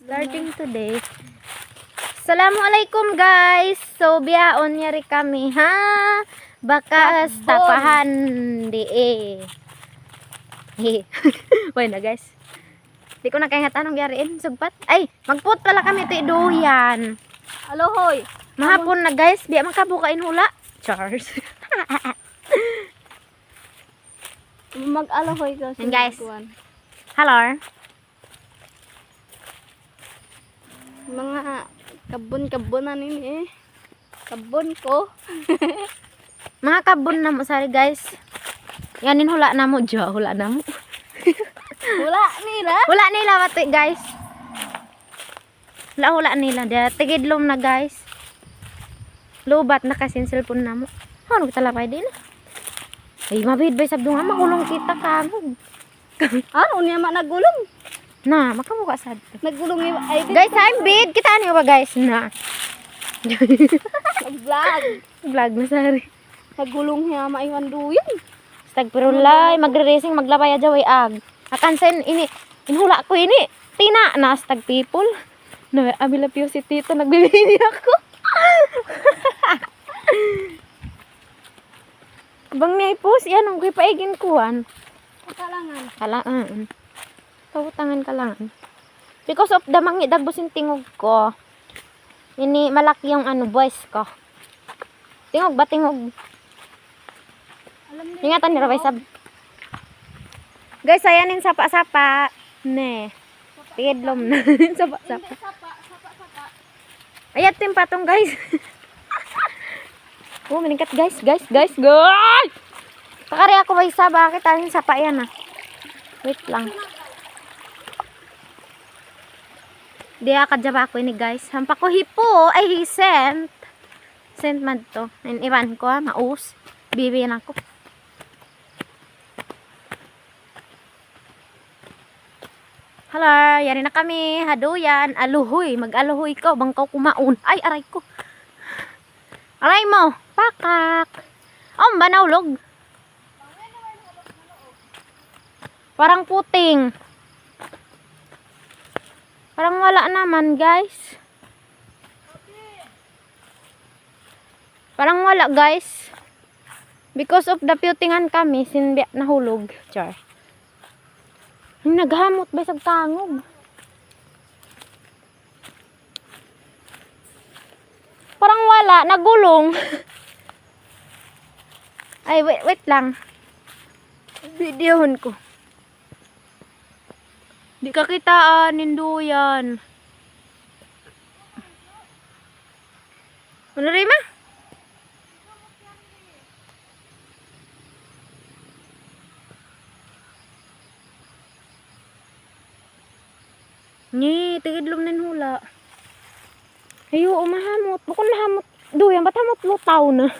Starting today. Assalamualaikum guys. So biyaon nyari kami ha. Bakas tapahan di Wala na guys. Di ko na kaya tanong yariin sugpat. Ay, magput pala kami ti duyan. Alohoy. Mahapon na guys, biya makabukain hula. Chars. Mag-alohoy ka. And guys. Hello. Mga kabon-kabonan ini eh. Kabon ko. Mga kabon na mo sari guys. Yanin hula na mo, jo, hula na mo. Wala nila. Hula nila mati guys. Hula nila. Dia tigidlom na guys. Lubat na kasi cellphone na mo. Ano kita lapay din? Ay mabid bay sabdo nga makulong kita kamo. Ano niya nagulong? Na, makamuka sad. Nagulong yung ay Guys, I'm big. Kita niyo ba guys? Na. nag-vlog. Vlog na sari. Nagulong niya maiwan duyan. Stagpirulay, magre-racing, maglabay adya way ag. Akansen ini inhula ko ini. Tina na stag people. Na abila piyo si Tito nagbibini ako. Bang may post yan ang paigin kuan. Kalangan. Kalaan. Kautangan kalangan. Because of the mangi dagbusin tingog ko. Ini malaki yung voice ko. Tingog ba tingog? Alam niyo. Ingatan ni Rabay sab. Guys, ayanin sapa-sapa. Ne. Tidlom na. Sapa-sapa. Sapa. Ayat tim patong guys. Oh, meningkat guys. Takari ako ba isa bakit anin sapa yan ah. Wait lang. Diya kadya ba ako ini guys. Hampa ko hipo. Ay sent. Sent man to. Iwan ko maus. Bibiyan ako. Hala, yari na kami. Haduyan. Aluhoy. Mag-aluhoy ko. Bangkaw kumaun. Ay, aray ko. Aray mo. Pakak. Ba naulog? Parang puting. Parang wala naman, guys. Parang wala, guys. Because of the putingan kami, sinbi nahulog. Char. Naghamot ba sa tangog? Parang wala, nagulong. Ay, wait lang. Videohon ko. Di ka kitaan, ninduyan. Ano rin ma? Ni, tigidlom nin hula. Ayo, mahamot. Bukon mahamot. Duyan, ba't hamot lutaw na?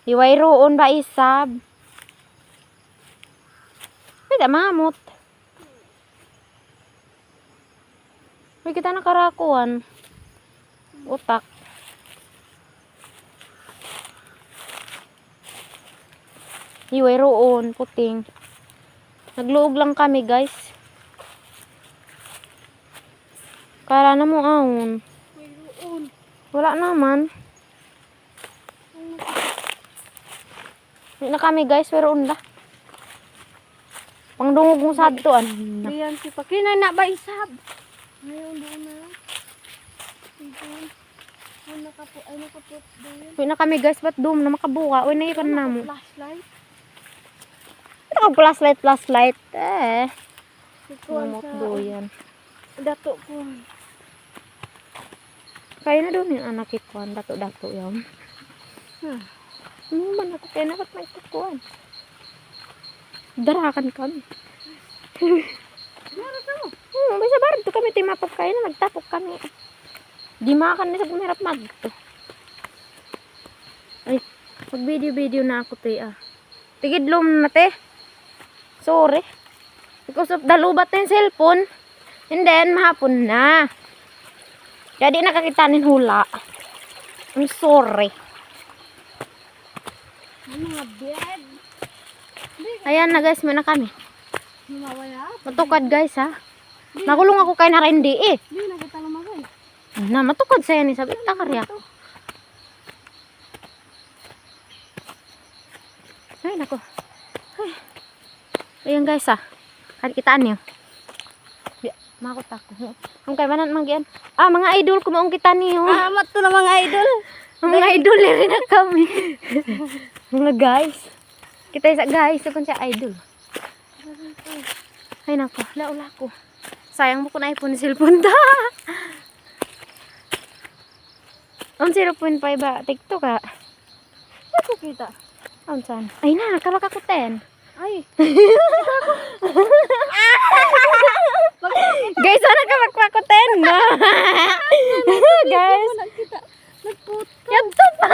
Iway roon ba isab? Hindi mahamot. May kita nakarakuan. Utak. Iway roon, puting. Nagluog lang kami guys. Kala na mo ahon. Wala naman. Hindi na kami guys, pero unda. Pangdungog mo sa ato. Diyan si Pakina na ba isab? Ngayon doon na. Ay nakaput doon. Hindi na kami guys, ba't doon na makabuka? Uy, naipan na mo. Flashlight. Flashlight. Ikuan Mamot sa doyan. dato ko. Kaya na doon yung anak ikuan. Dato yan. Man ako kaya nakat may kukuan. Darakan kami. Meron to. May sa bardo kami timapag kaya na nagtapok kami. Di makan na sa pumirap magto. Ay, pag video na ako te ah. Tigidlom na te. Sorry. Because of the lubat ng cellphone. And then mahapon na. Jadi nakakitanin hula. I'm sorry. Mga bed. Hindi Ayan na guys, muna kami. Lumawaya. Matukad guys ha. Nakulong ako kay Narendi eh. Hindi na kita lumaway. Na, matukad sa'yo ni sabi. Takarya. Ay, nako. Ay. Ayan guys ah. Kali kitaan niyo. Makot ako. Ang kay manan manggian. Ah, mga idol ko maong kita niyo. Amat to na mga idol. Mga idol rin na kami. Mga guys. Kita isa guys, sa siya idol. Ay nako, laula ko. Sayang mo ko na iPhone cellphone ta. Ang 0.5 ba? TikTok ka. Ako kita. Ang saan? Ay na, kalakakuten. Ay. Guys, ano ka magpakuten na? Guys. Nagkita. Nagput. YouTube pa!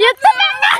YouTube na nga!